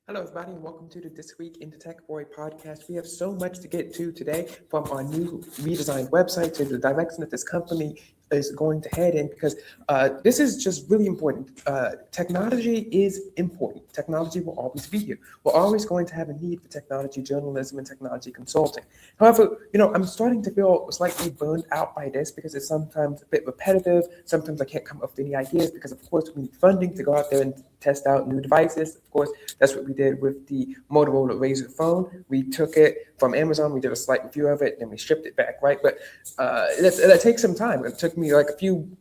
Hello, everybody, and welcome to the This Week in the Tech Boy podcast. We have so much to get to today, from our new redesigned website to the direction that this company is going to head in, because this is just really important. Technology is important. Technology will always be here. We're always going to have a need for technology journalism and technology consulting. However, I'm starting to feel slightly burned out by this because it's sometimes a bit repetitive. Sometimes I can't come up with any ideas because, of course, we need funding to go out there and test out new devices. Of course, that's what we did with the Motorola Razr phone. We took it from Amazon, we did a slight review of it, and we shipped it back, right? But that takes some time. It took me like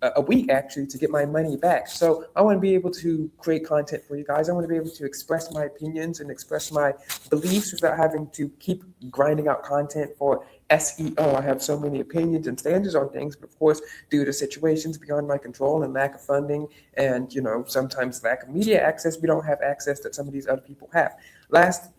a week actually to get my money back. So I want to be able to create content for you guys. I want to be able to express my opinions and express my beliefs without having to keep grinding out content for SEO. I have so many opinions and standards on things, but of course, due to situations beyond my control and lack of funding and, sometimes lack of media access, we don't have access that some of these other people have. Last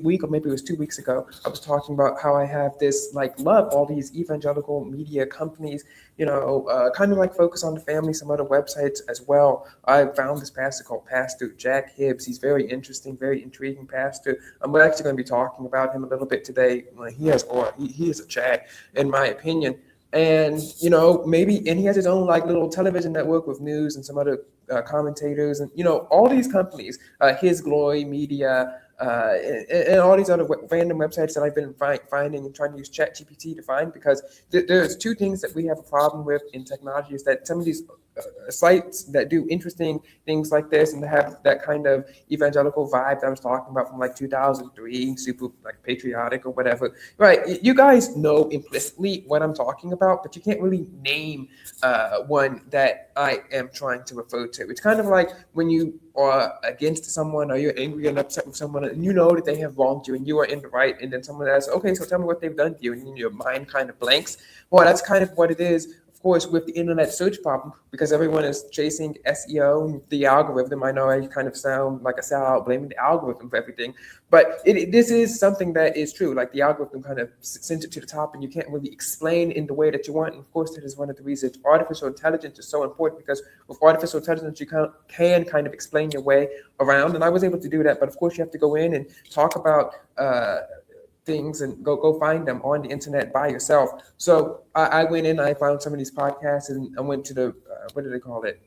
week, or maybe it was 2 weeks ago, I was talking about how I have this love all these evangelical media companies, kind of focus on the family, some other websites as well. I found this pastor called Pastor Jack Hibbs. He's very interesting, very intriguing pastor. I'm actually going to be talking about him a little bit today. He is a Chad, in my opinion. And and he has his own little television network with news and some other commentators, and all these companies, His Glory Media, and all these other random websites that I've been finding and trying to use ChatGPT to find, because there's two things that we have a problem with in technology: is that some of these sites that do interesting things like this and have that kind of evangelical vibe that I was talking about from 2003, super patriotic or whatever, right? You guys know implicitly what I'm talking about, but you can't really name one that I am trying to refer to. It's kind of like when you are against someone, or you're angry and upset with someone, and you know that they have wronged you and you are in the right, and then someone asks, okay, so tell me what they've done to you, and your mind kind of blanks. Well, that's kind of what it is, of course, with the internet search problem, because everyone is chasing SEO and the algorithm. I know I kind of sound like a sellout blaming the algorithm for everything, but this is something that is true. The algorithm kind of sends it to the top, and you can't really explain in the way that you want. And of course, that is one of the reasons artificial intelligence is so important, because with artificial intelligence, you can kind of explain your way around. And I was able to do that, but of course, you have to go in and talk about things and go find them on the internet by yourself. So I went in, I found some of these podcasts, and I went to the what do they call it?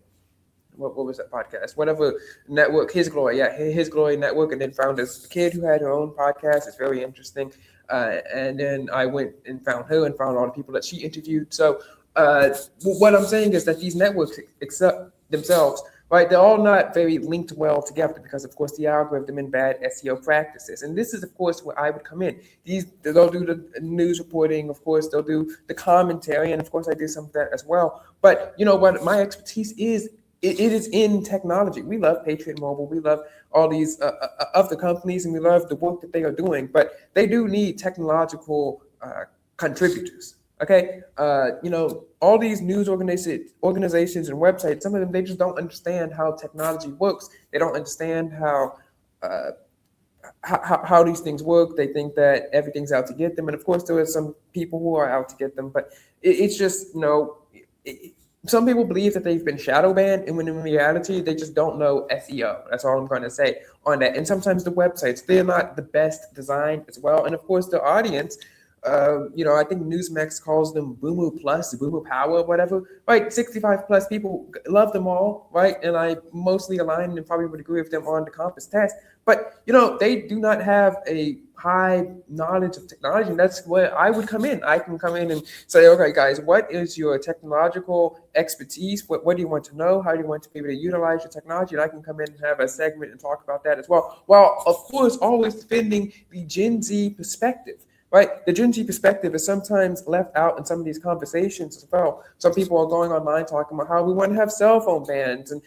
What was that podcast? Whatever network, His Glory, His Glory Network, and then found this kid who had her own podcast. It's very interesting. And then I went and found her and found all the people that she interviewed. So what I'm saying is that these networks accept themselves, right? They're all not very linked well together because, of course, the algorithm and bad SEO practices. And this is, of course, where I would come in. They'll do the news reporting, of course, they'll do the commentary, and of course, I did some of that as well. But you know what? My expertise is. It is in technology. We love Patriot Mobile. We love all these other companies, and we love the work that they are doing. But they do need technological contributors. Okay, all these news organizations and websites, some of them, they just don't understand how technology works. They don't understand how these things work. They think that everything's out to get them, and of course, there are some people who are out to get them. But it's just some people believe that they've been shadow banned, and when in reality, they just don't know SEO. That's all I'm going to say on that. And sometimes the websites, they're not the best designed as well. And of course, the audience, I think Newsmax calls them Boomer Plus, Boomer Power, whatever, right? 65 plus people, love them all, right? And I mostly align and probably would agree with them on the Compass test. But, they do not have a high knowledge of technology. And that's where I would come in. I can come in and say, okay, guys, what is your technological expertise? What do you want to know? How do you want to be able to utilize your technology? And I can come in and have a segment and talk about that as well. While, of course, always defending the Gen Z perspective. Right, the Gen Z perspective is sometimes left out in some of these conversations as well. Some people are going online talking about how we want to have cell phone bans, and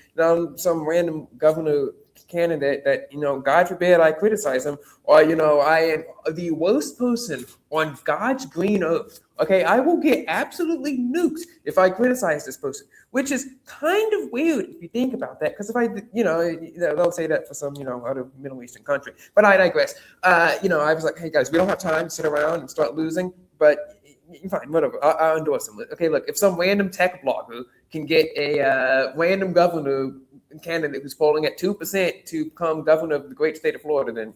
some random governor candidate that, God forbid I criticize him, or, I am the worst person on God's green earth. Okay, I will get absolutely nuked if I criticize this person, which is kind of weird if you think about that. Because if I, they'll say that for some, other Middle Eastern country. But I digress. I was like, hey guys, we don't have time to sit around and start losing. But fine, whatever. I'll endorse them. Okay, look, if some random tech blogger can get a random governor candidate who's polling at 2% to become governor of the great state of Florida, then,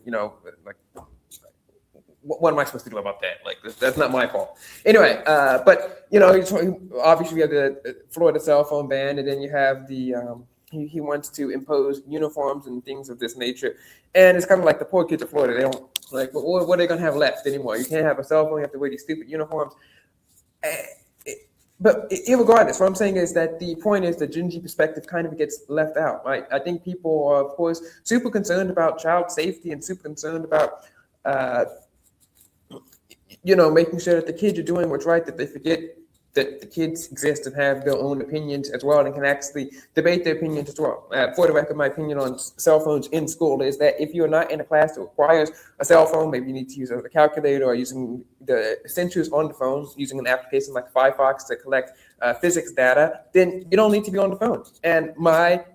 like, what am I supposed to do about that? Like, that's not my fault. Anyway, but, obviously we have the Florida cell phone ban, and then you have the, he wants to impose uniforms and things of this nature. And it's kind of like the poor kids of Florida. They don't, like, what are they going to have left anymore? You can't have a cell phone. You have to wear these stupid uniforms. But irregardless, what I'm saying is that the point is the Gen Z perspective kind of gets left out, right? I think people are, of course, super concerned about child safety and super concerned about, making sure that the kids are doing what's right, that they forget that the kids exist and have their own opinions as well and can actually debate their opinions as well. For the record, my opinion on cell phones in school is that if you're not in a class that requires a cell phone, maybe you need to use a calculator or using the sensors on the phone, using an application like Firefox to collect physics data, then you don't need to be on the phone. And my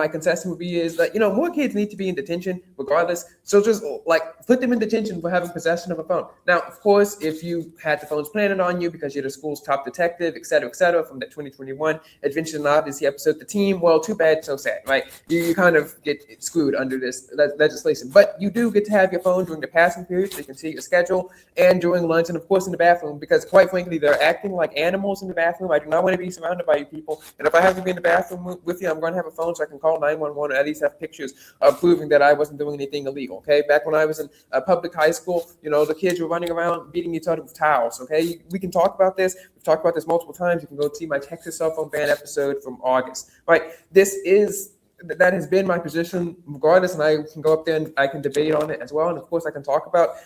concession would be is that, more kids need to be in detention regardless. So just like put them in detention for having possession of a phone. Now, of course, if you had the phones planted on you because you're the school's top detective, et cetera, from the 2021 Adventure in Odyssey episode, The Team, well, too bad, so sad, right? You kind of get screwed under this legislation. But you do get to have your phone during the passing period so you can see your schedule, and during lunch, and of course in the bathroom, because quite frankly, they're acting like animals in the bathroom. I do not want to be surrounded by you people. And if I have to be in the bathroom with you, I'm going to have a phone so I can call 911 or at least have pictures of proving that I wasn't doing anything illegal. Okay, back when I was in a public high school, the kids were running around beating each other with towels. Okay, we can talk about this. We've talked about this multiple times. You can go see my Texas cell phone ban episode from August. Right, that has been my position regardless, and I can go up there and I can debate on it as well. And of course I can talk about,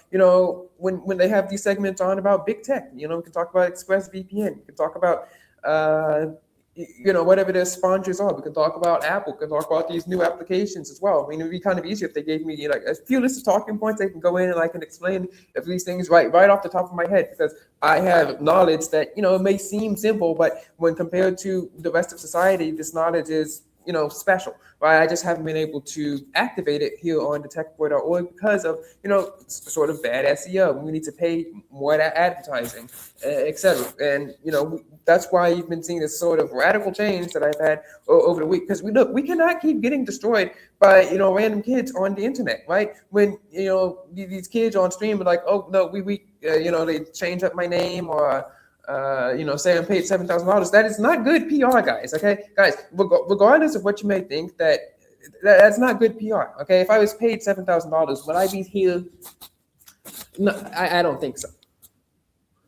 when they have these segments on about big tech, we can talk about ExpressVPN, we can talk about whatever their sponsors are. We can talk about Apple, we can talk about these new applications as well. I mean, it'd be kind of easier if they gave me like a few lists of talking points. I can go in and I can explain if these things right off the top of my head, because I have knowledge that, it may seem simple, but when compared to the rest of society, this knowledge is special, right? I just haven't been able to activate it here on TheTechBoy.org because of, sort of bad SEO. We need to pay more advertising, etc. And, that's why you've been seeing this sort of radical change that I've had over the week. Because we cannot keep getting destroyed by, random kids on the internet, right? When, these kids on stream are like, oh, no, they change up my name or, say I'm paid $7,000. That is not good PR, guys. Okay, guys, regardless of what you may think, that's not good PR. Okay, if I was paid $7,000, would I be here? No, I don't think so.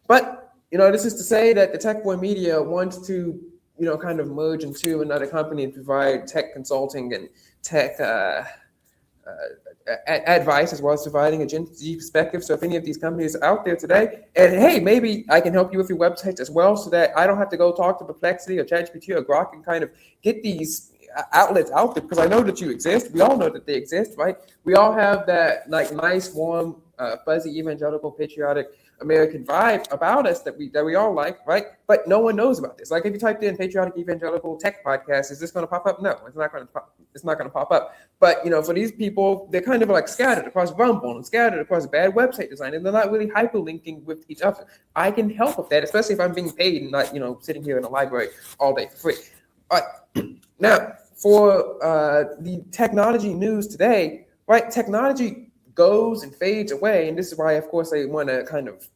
But this is to say that the TechBoy Media wants to, kind of merge into another company and provide tech consulting and tech advice, as well as providing a Gen Z perspective. So if any of these companies are out there today, and hey, maybe I can help you with your websites as well, so that I don't have to go talk to Perplexity or ChatGPT or Grok and kind of get these outlets out there, because I know that you exist. We all know that they exist, right? We all have that like nice, warm, fuzzy, evangelical, patriotic American vibe about us that we all like, right? But no one knows about this. Like if you typed in patriotic evangelical tech podcast, is this going to pop up? No, it's not going to pop up. But for these people, they're kind of like scattered across Rumble and scattered across bad website design, and they're not really hyperlinking with each other. I can help with that, especially if I'm being paid and not sitting here in a library all day for free. All right, now for the technology news today, right? Technology goes and fades away, and this is why, of course, I want to kind of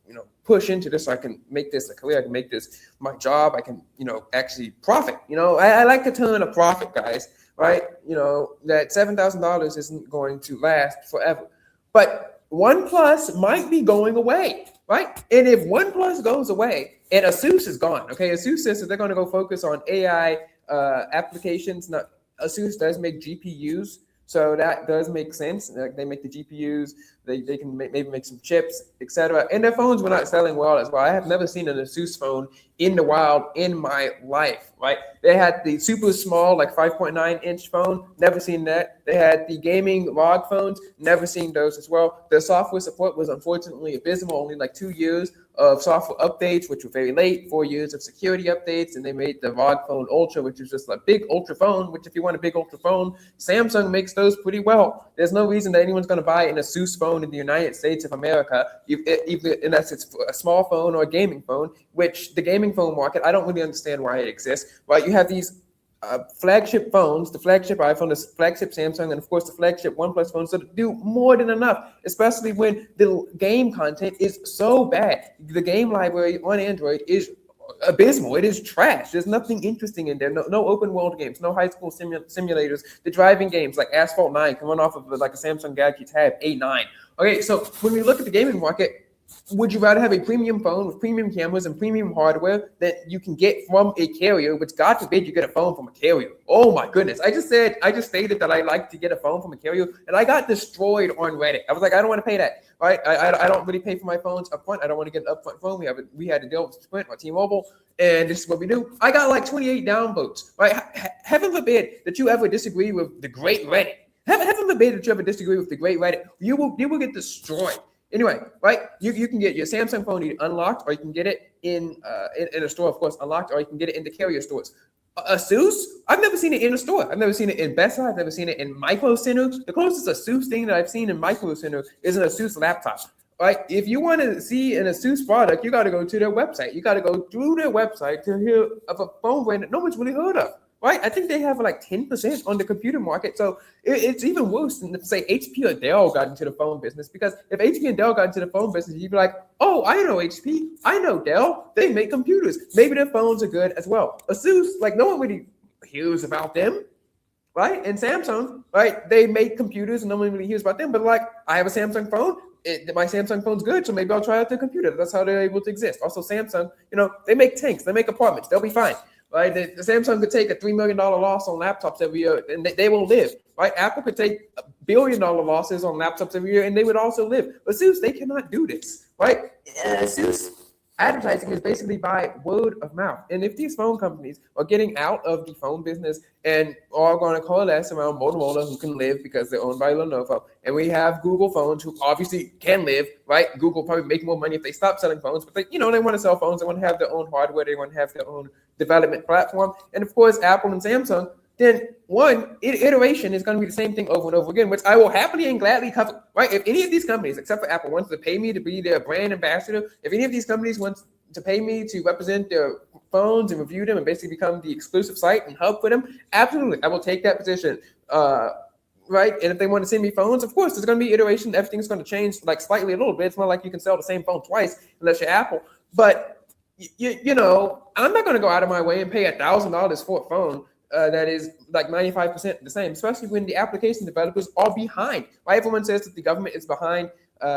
push into this so I can make this a career. I can make this my job. I can actually profit. I like to turn a profit, guys. Right? That $7,000 isn't going to last forever, but OnePlus might be going away, right? And if OnePlus goes away, and Asus is gone, okay? Asus says that they're going to go focus on AI applications. Now, Asus does make GPUs. So that does make sense. They make the GPUs, they can maybe make some chips, etc. And their phones were not selling well as well. I have never seen an Asus phone in the wild in my life, right? They had the super small, like 5.9-inch phone, never seen that. They had the gaming ROG phones, never seen those as well. Their software support was unfortunately abysmal, only like 2 years of software updates, which were very late, 4 years of security updates, and they made the ROG Phone Ultra, which is just a big ultra phone, which if you want a big ultra phone, Samsung makes those pretty well. There's no reason that anyone's going to buy an Asus phone in the United States of America, even unless it's a small phone or a gaming phone, which the gaming phone market, I don't really understand why it exists. Right? You have these flagship phones, the flagship iPhone, the flagship Samsung, and of course the flagship OnePlus phones that do more than enough, especially when the game content is so bad. The game library on Android is abysmal. It is trash. There's nothing interesting in there. No open world games, no high school simulators. The driving games like Asphalt 9 can run off of like a Samsung Galaxy Tab A9. Okay, so when we look at the gaming market, would you rather have a premium phone with premium cameras and premium hardware that you can get from a carrier, which God forbid you get a phone from a carrier? Oh my goodness. I just stated that I like to get a phone from a carrier, and I got destroyed on Reddit. I was like, I don't want to pay that, right? I don't really pay for my phones up front. I don't want to get an upfront phone. We had to deal with Sprint or T-Mobile, and this is what we do. I got like 28 downvotes, right? Heaven forbid that you ever disagree with the great Reddit. Heaven forbid that you ever disagree with the great Reddit. You will get destroyed. Anyway, right? You can get your Samsung phone either unlocked, or you can get it in a store, of course, unlocked, or you can get it in the carrier stores. Asus, I've never seen it in a store. I've never seen it in Best Buy. I've never seen it in Micro Center. The closest Asus thing that I've seen in Micro Center is an Asus laptop. Right? If you want to see an Asus product, you got to go to their website. You got to go through their website to hear of a phone brand that no one's really heard of. Right? I think they have like 10% on the computer market. So it's even worse than, say, HP or Dell got into the phone business. Because if HP and Dell got into the phone business, you'd be like, oh, I know HP. I know Dell. They make computers. Maybe their phones are good as well. Asus, like, no one really hears about them. Right? And Samsung, right? They make computers and no one really hears about them. But like, I have a Samsung phone. My Samsung phone's good, so maybe I'll try out their computer. That's how they're able to exist. Also, Samsung, they make tanks. They make apartments. They'll be fine. Right, the Samsung could take a $3 million loss on laptops every year, and they won't live. Right, Apple could take $1 billion losses on laptops every year, and they would also live. But Asus, they cannot do this. Right, Asus advertising is basically by word of mouth. And if these phone companies are getting out of the phone business and are going to coalesce around Motorola, who can live because they're owned by Lenovo, and we have Google phones, who obviously can live, right? Google probably make more money if they stop selling phones, but they want to sell phones. They want to have their own hardware. They want to have their own development platform. And of course, Apple and Samsung, then one iteration is going to be the same thing over and over again, which I will happily and gladly cover, right? If any of these companies, except for Apple, wants to pay me to be their brand ambassador, if any of these companies wants to pay me to represent their phones and review them and basically become the exclusive site and hub for them, absolutely, I will take that position, right? And if they want to send me phones, of course, there's going to be iteration. Everything's going to change like slightly a little bit. It's not like you can sell the same phone twice unless you're Apple, but I'm not going to go out of my way and pay $1,000 for a phone that is like 95% the same, especially when the application developers are behind. Right? Everyone says that the government is behind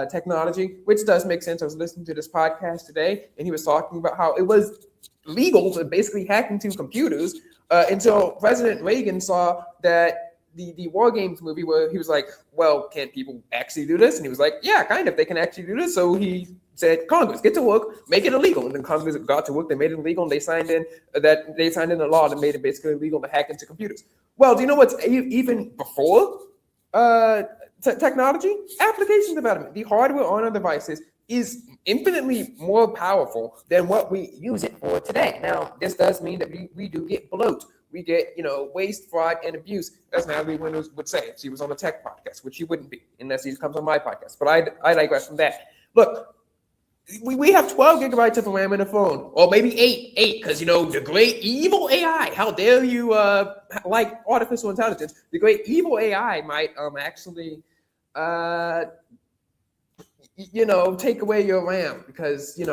technology, which does make sense. I was listening to this podcast today, and he was talking about how it was legal to basically hack into computers until President Reagan saw that the War Games movie, where he was like, well, can people actually do this? And he was like, yeah, kind of. They can actually do this. So he said, Congress, get to work, make it illegal. And then Congress got to work, they made it illegal, and they signed in a law that made it basically illegal to hack into computers. Well, do you know what's even before technology? Application development. The hardware on our devices is infinitely more powerful than what we use it for today. Now, this does mean that we do get bloat. We get, waste, fraud, and abuse, as Natalie Winters would say if she was on a tech podcast, which she wouldn't be unless she comes on my podcast. But I digress from that. Look, we have 12 gigabytes of RAM in a phone, or maybe eight, because, the great evil AI, how dare you like artificial intelligence, the great evil AI might actually, take away your RAM, because, you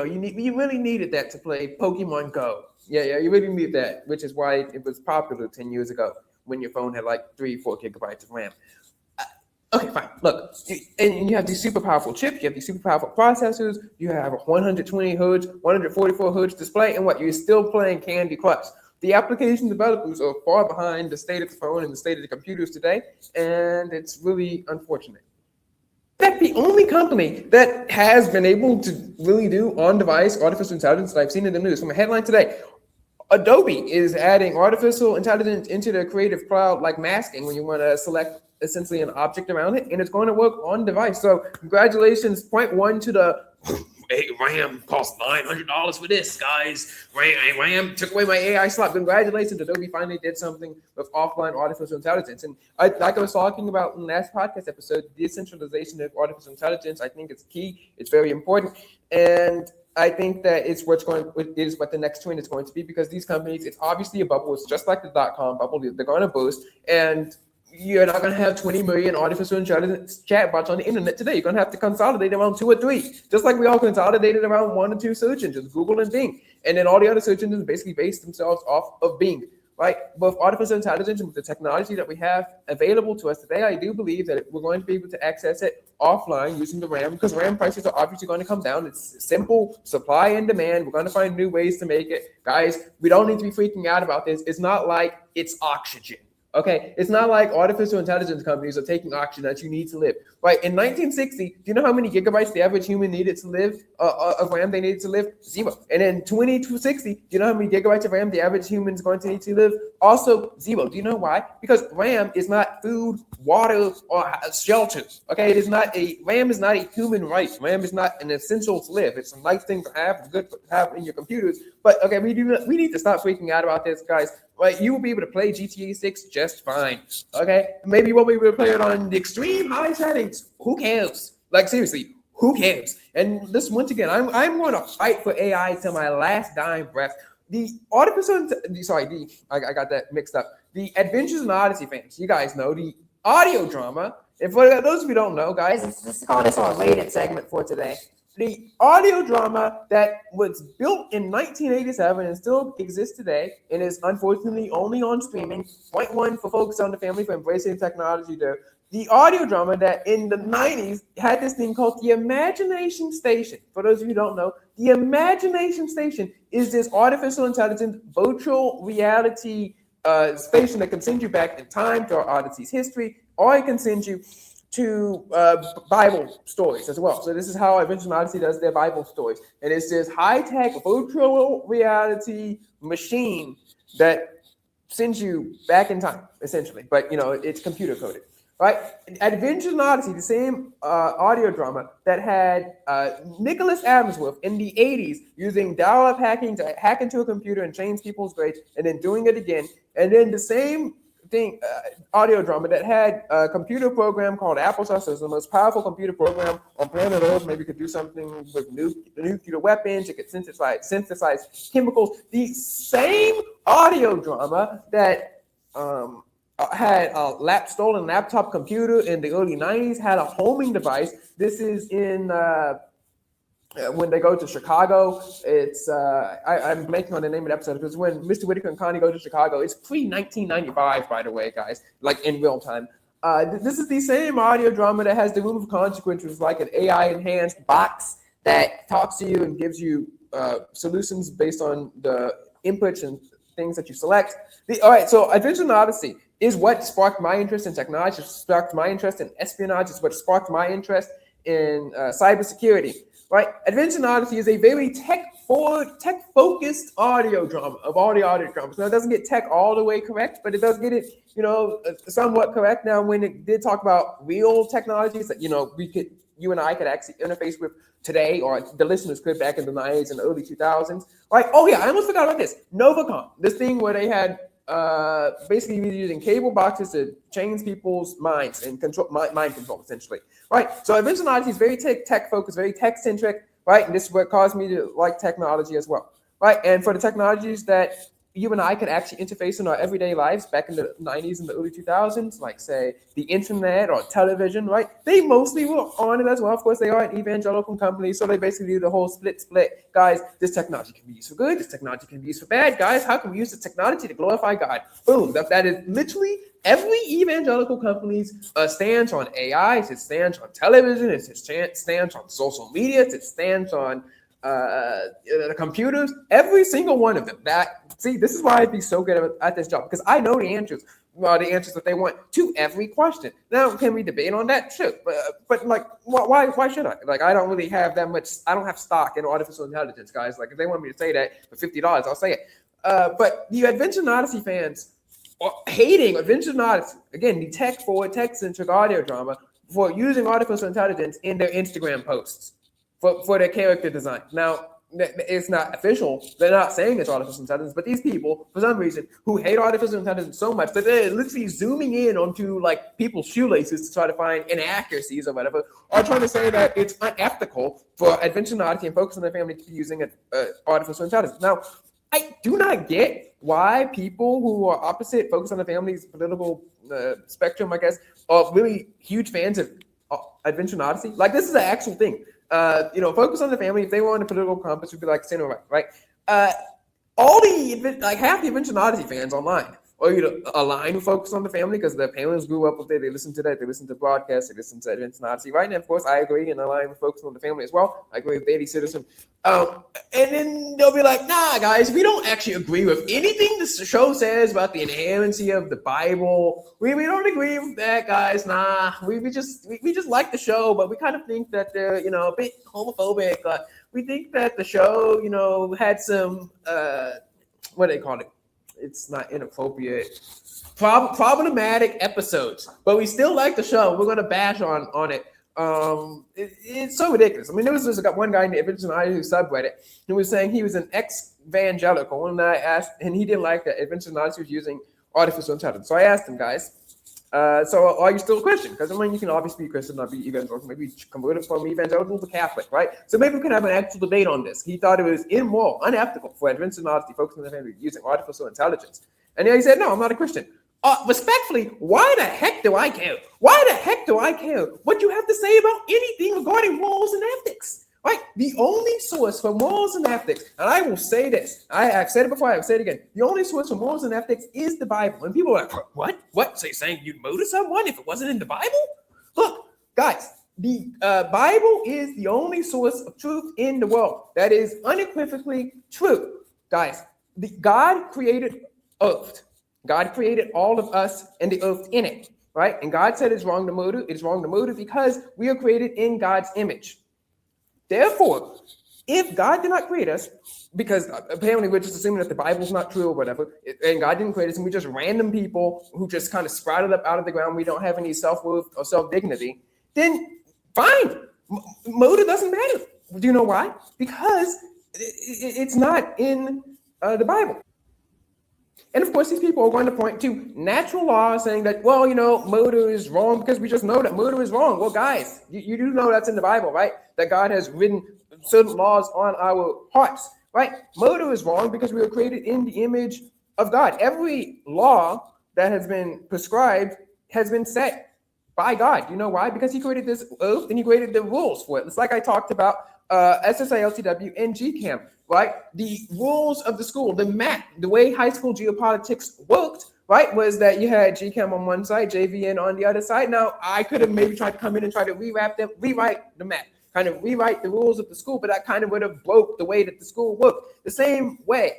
really needed that to play Pokemon Go. Yeah, you really need that, which is why it was popular 10 years ago when your phone had like 3-4 gigabytes of RAM. Okay, fine. Look, and you have these super powerful chips, you have these super powerful processors, you have a 120 hertz, 144 hertz display, and you're still playing Candy Crush. The application developers are far behind the state of the phone and the state of the computers today, and it's really unfortunate. In fact, the only company that has been able to really do on-device artificial intelligence that I've seen in the news, from a headline today, Adobe is adding artificial intelligence into their Creative Cloud, like masking, when you want to select essentially an object around it, and it's going to work on device. So congratulations, point one to the hey, RAM cost $900 for this, guys. RAM took away my AI slot. Congratulations, Adobe finally did something with offline artificial intelligence. And like I was talking about in the last podcast episode, decentralization of artificial intelligence, I think it's key. It's very important. And I think that it is what the next trend is going to be, because these companies, it's obviously a bubble. It's just like the .com bubble. They're going to boost, and you're not going to have 20 million artificial intelligence chatbots on the internet today. You're going to have to consolidate around 2 or 3, just like we all consolidated around 1 or 2 search engines, Google and Bing. And then all the other search engines basically base themselves off of Bing, right? But with artificial intelligence and with the technology that we have available to us today, I do believe that we're going to be able to access it offline using the RAM, because RAM prices are obviously going to come down. It's simple supply and demand. We're going to find new ways to make it. Guys, we don't need to be freaking out about this. It's not like it's oxygen. Okay, it's not like artificial intelligence companies are taking oxygen that you need to live. Right, in 1960, do you know how many gigabytes the average human needed to live, of RAM they needed to live? 0. And in 2060, do you know how many gigabytes of RAM the average human is going to need to live? Also 0. Do you know why? Because RAM is not food, water, or shelter. Okay, RAM is not a human right. RAM is not an essential to live. It's a nice thing to have, good to have in your computers. But okay, we need to stop freaking out about this, guys. Right, you will be able to play GTA 6 just fine. Okay, maybe you won't be able to play it on the extreme high settings. Who cares? Like, seriously, who cares? And this, once again, I'm going to fight for AI till my last dying breath. I got that mixed up. The Adventures in Odyssey fans, you guys know the audio drama. And for those of you who don't know, guys, let's call this our rated segment for today. The audio drama that was built in 1987 and still exists today, and is unfortunately only on streaming. Point 1 for Focus on the Family for embracing technology there. The audio drama that in the 90s had this thing called the Imagination Station. For those of you who don't know, the Imagination Station is this artificial intelligence virtual reality station that can send you back in time to our Odyssey's history, or it can send you to Bible stories as well. So this is how Adventure Odyssey does their Bible stories. And it's this high-tech virtual reality machine that sends you back in time, essentially. But, it's computer coded, right? Adventure Odyssey, the same audio drama that had Nicholas Adamsworth in the 80s using dial-up hacking to hack into a computer and change people's grades, and then doing it again. And then the same audio drama that had a computer program called Applesauce. It's the most powerful computer program on planet Earth. Maybe it could do something with nuclear weapons. It could synthesize chemicals. The same audio drama that had a stolen laptop computer in the early 90s had a homing device. This is in when they go to Chicago. It's I'm blanking on the name of the episode, because when Mr. Whitaker and Connie go to Chicago, it's pre-1995, by the way, guys, like in real time. This is the same audio drama that has the Room of Consequences, like an AI-enhanced box that talks to you and gives you solutions based on the inputs and things that you select. All right, so Adventure in Odyssey is what sparked my interest in technology, sparked my interest in espionage, it's what sparked my interest in cybersecurity. Right, Adventure in Odyssey is a very tech-focused audio drama of all the audio dramas. Now, it doesn't get tech all the way correct, but it does get it, somewhat correct. Now, when it did talk about real technologies that you and I could actually interface with today, or the listeners could back in the 90s and the early 2000s. Right? Oh yeah, I almost forgot about this. Novacom, this thing where they had basically using cable boxes to change people's minds and control mind control, essentially. Right. So Adventure Odyssey is very tech focused, very tech centric. Right. And this is what caused me to like technology as well. Right. And for the technologies that you and I could actually interface in our everyday lives back in the 90s and the early 2000s, like say the internet or television, right? They mostly were on it as well. Of course, they are an evangelical company, so they basically do the whole split. Guys, this technology can be used for good. This technology can be used for bad. Guys, how can we use the technology to glorify God? Boom. That is literally every evangelical company's stance on AI. It stands on television. It stands on social media. It stands on the computers. Every single one of them. This is why I'd be so good at this job, because I know the answers that they want to every question. Now, can we debate on that? Sure, but like, why should I? Like, I don't really have that much. I don't have stock in artificial intelligence, guys. Like, if they want me to say that for $50, I'll say it. But the Adventure Odyssey fans are hating Adventure Odyssey, again, the tech-centric audio drama, for using artificial intelligence in their Instagram posts for their character design. Now, it's not official. They're not saying it's artificial intelligence, but these people, for some reason, who hate artificial intelligence so much that they're literally zooming in onto like people's shoelaces to try to find inaccuracies or whatever, are trying to say that it's unethical for Adventure Odyssey and Focus on the Family to be using artificial intelligence. Now, I do not get why people who are opposite Focus on the Family's political spectrum, I guess, are really huge fans of Adventure Odyssey. Like, this is an actual thing. Focus on the Family, if they were on the political compass, would be like center right? Half the Adventure Odyssey fans online or align with Focus on the Family because their parents grew up with it. They listen to that. They listen to broadcasts. They listen to Adventure Odyssey. Right now, of course, I agree and align with Focus on the Family as well. I agree with Baby Citizen. And then they'll be like, nah, guys, we don't actually agree with anything the show says about the inerrancy of the Bible. We don't agree with that, guys. Nah, we just like the show, but we kind of think that they're, a bit homophobic. We think that the show, had some, what do they call it? It's not inappropriate, problematic episodes, but we still like the show. We're going to bash on it. It's so ridiculous. I mean, there was this one guy in the Adventure Odyssey subreddit who was saying he was an ex-evangelical, and I asked, and he didn't like that Adventure Odyssey was using artificial intelligence. So I asked him, guys, so are you still a Christian? Because you can obviously be Christian, not be evangelical. Maybe converted from evangelical to Catholic, right? So maybe we can have an actual debate on this. He thought it was immoral, unethical for Adventure Odyssey, Focus on the Family, using artificial intelligence. And then he said, no, I'm not a Christian. Respectfully, why the heck do I care? Why the heck do I care what you have to say about anything regarding morals and ethics? Right? The only source for morals and ethics, and I will say this, I've said it before, I've said it again, the only source for morals and ethics is the Bible. And people are like, what? What? So you're saying you'd murder someone if it wasn't in the Bible? Look, guys, the Bible is the only source of truth in the world. That is unequivocally true. Guys, God created earth. God created all of us and the earth in it, right? And God said it's wrong to murder. It's wrong to murder because we are created in God's image. Therefore, if God did not create us, because apparently we're just assuming that the Bible's not true or whatever, and God didn't create us, and we're just random people who just kind of sprouted up out of the ground, we don't have any self-worth or self-dignity, then fine, murder doesn't matter. Do you know why? Because it's not in the Bible. And of course, these people are going to point to natural law saying that, well, murder is wrong because we just know that murder is wrong. Well, guys, you do know that's in the Bible, right? That God has written certain laws on our hearts, right? Murder is wrong because we were created in the image of God. Every law that has been prescribed has been set by God. You know why? Because he created this earth and he created the rules for it. It's like I talked about SSILTW and GCAM. Right, the rules of the school, the way high school geopolitics worked, right, was that you had GCAM on one side, JVN on the other side. Now, I could have maybe tried to come in and try to rewrite the map, kind of rewrite the rules of the school, but that kind of would have broke the way that the school worked. The same way,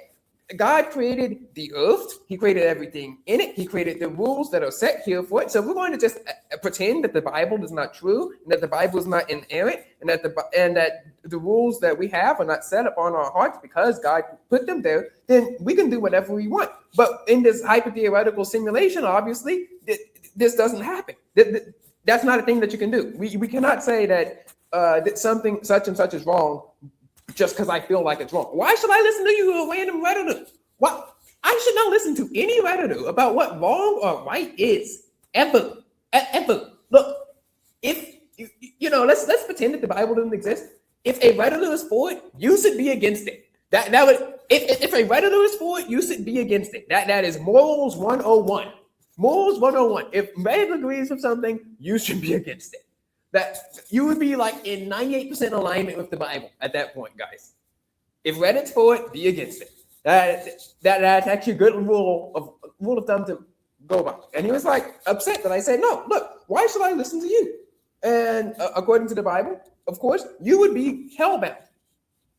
God created the earth. He created everything in it. He created the rules that are set here for it. So we're going to just pretend that the Bible is not true, and that the Bible is not inerrant, and that the rules that we have are not set up on our hearts because God put them there. Then we can do whatever we want. But in this hyper-theoretical simulation, obviously, this doesn't happen. That's not a thing that you can do. We cannot say that something such and such is wrong just because I feel like it's wrong. Why should I listen to you, a random Redditor? What? I should not listen to any Redditor about what wrong or right is, ever. Look, if let's pretend that the Bible doesn't exist. If a Redditor is for it, you should be against it. That would, if a Redditor is for it, you should be against it. That is morals 101. Morals 101. If Reddit agrees with something, you should be against it. That you would be like in 98% alignment with the Bible at that point, guys. If Reddit's for it, be against it. That's actually a good rule of thumb to go by. And he was like upset that I said, no, look, why should I listen to you? And according to the Bible, of course, you would be hellbound.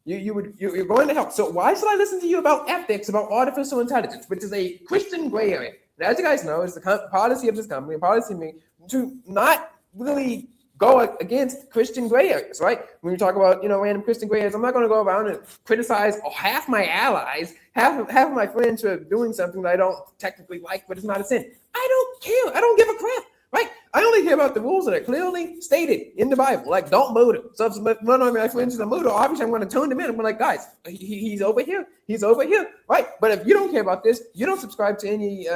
You're going to hell. So why should I listen to you about ethics, about artificial intelligence, which is a Christian gray area? And as you guys know, it's the policy of this company, policy of me, to not really go against Christian gray areas, right? When you talk about, random Christian gray areas, I'm not going to go around and criticize half my allies, half of my friends who are doing something that I don't technically like, but it's not a sin. I don't care. I don't give a crap, right? I only care about the rules that are clearly stated in the Bible. Like, don't murder. So if one of my friends is a murderer, obviously I'm going to tune them in. I'm like, guys, he's over here. He's over here. Right? But if you don't care about this, you don't subscribe to any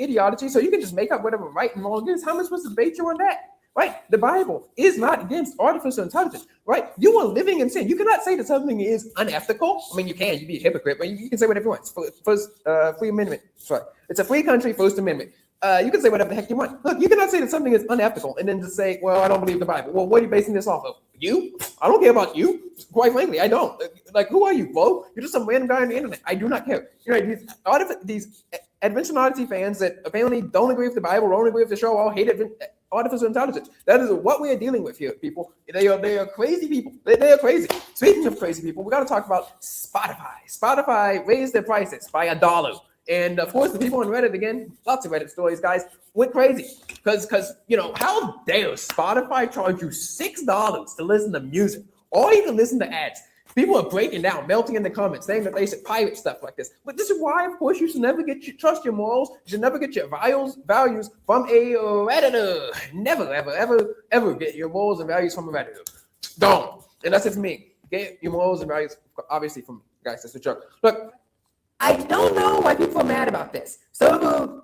ideology, so you can just make up whatever right and wrong is. How am I supposed to debate you on that? Right? The Bible is not against artificial intelligence. Right? You are living in sin. You cannot say that something is unethical. I mean, you can. You'd be a hypocrite, but you can say whatever you want. First, Free Amendment. Sorry. It's a free country, First Amendment. You can say whatever the heck you want. Look, you cannot say that something is unethical and then just say, well, I don't believe the Bible. Well, what are you basing this off of? You? I don't care about you. Quite frankly, I don't. Like, who are you, bro? You're just some random guy on the internet. I do not care. You know, these Adventure Odyssey fans that apparently don't agree with the Bible, don't agree with the show, all hate artificial intelligence. That is what we are dealing with here, people. They are crazy people. They are crazy. Speaking of crazy people, we got to talk about Spotify. Spotify raised their prices by $1. And of course, the people on Reddit, again, lots of Reddit stories, guys, went crazy. Because, you know, how dare Spotify charge you $6 to listen to music, or even listen to ads? People are breaking down, melting in the comments, saying that they should pirate stuff like this. But this is why, of course, you should never trust your morals. You should never get your values from a Redditor. Never, ever get your morals and values from a Redditor. Don't. And that's it for me. Get your morals and values, obviously, from me. Guys, that's a joke. Look, I don't know why people are mad about this. Server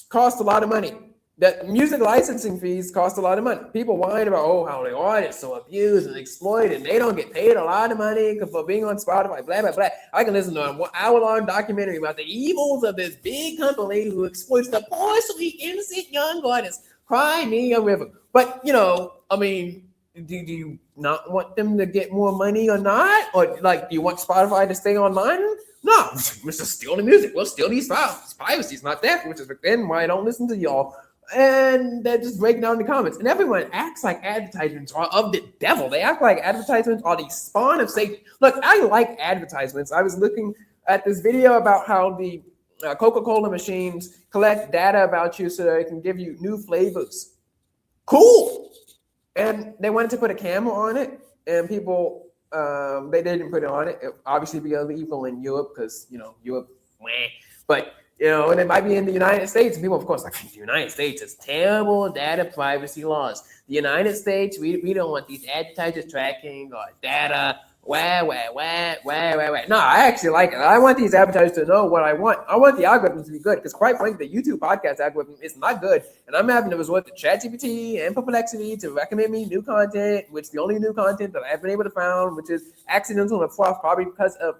cost a lot of money. That music licensing fees cost a lot of money. People whine about, how the artists are abused and exploited. They don't get paid a lot of money for being on Spotify, blah, blah, blah. I can listen to an hour-long documentary about the evils of this big company who exploits the poor, sweet, innocent young artists. Cry me a river. But, you know, I mean, do you not want them to get more money or not? Or, like, do you want Spotify to stay online? No, we're just stealing music. We'll steal these files. Piracy's not that, which is then why I don't listen to y'all. And they're just breaking down in the comments. And everyone acts like advertisements are of the devil. They act like advertisements are the spawn of Satan. Look, I like advertisements. I was looking at this video about how the Coca-Cola machines collect data about you so they can give you new flavors. Cool. And they wanted to put a camera on it, and people, they didn't put it on it. It obviously be illegal in Europe because, you know, Europe, meh. But, you know, and it might be in the United States. And people, of course, like, the United States has terrible data privacy laws. The United States, we don't want these advertisers tracking our data. Wah. No, I actually like it. I want these advertisers to know what I want. I want the algorithm to be good because, quite frankly, the YouTube podcast algorithm is not good. And I'm having to resort to ChatGPT and Perplexity to recommend me new content, which the only new content that I've been able to find, which is accidental and fluff, probably because of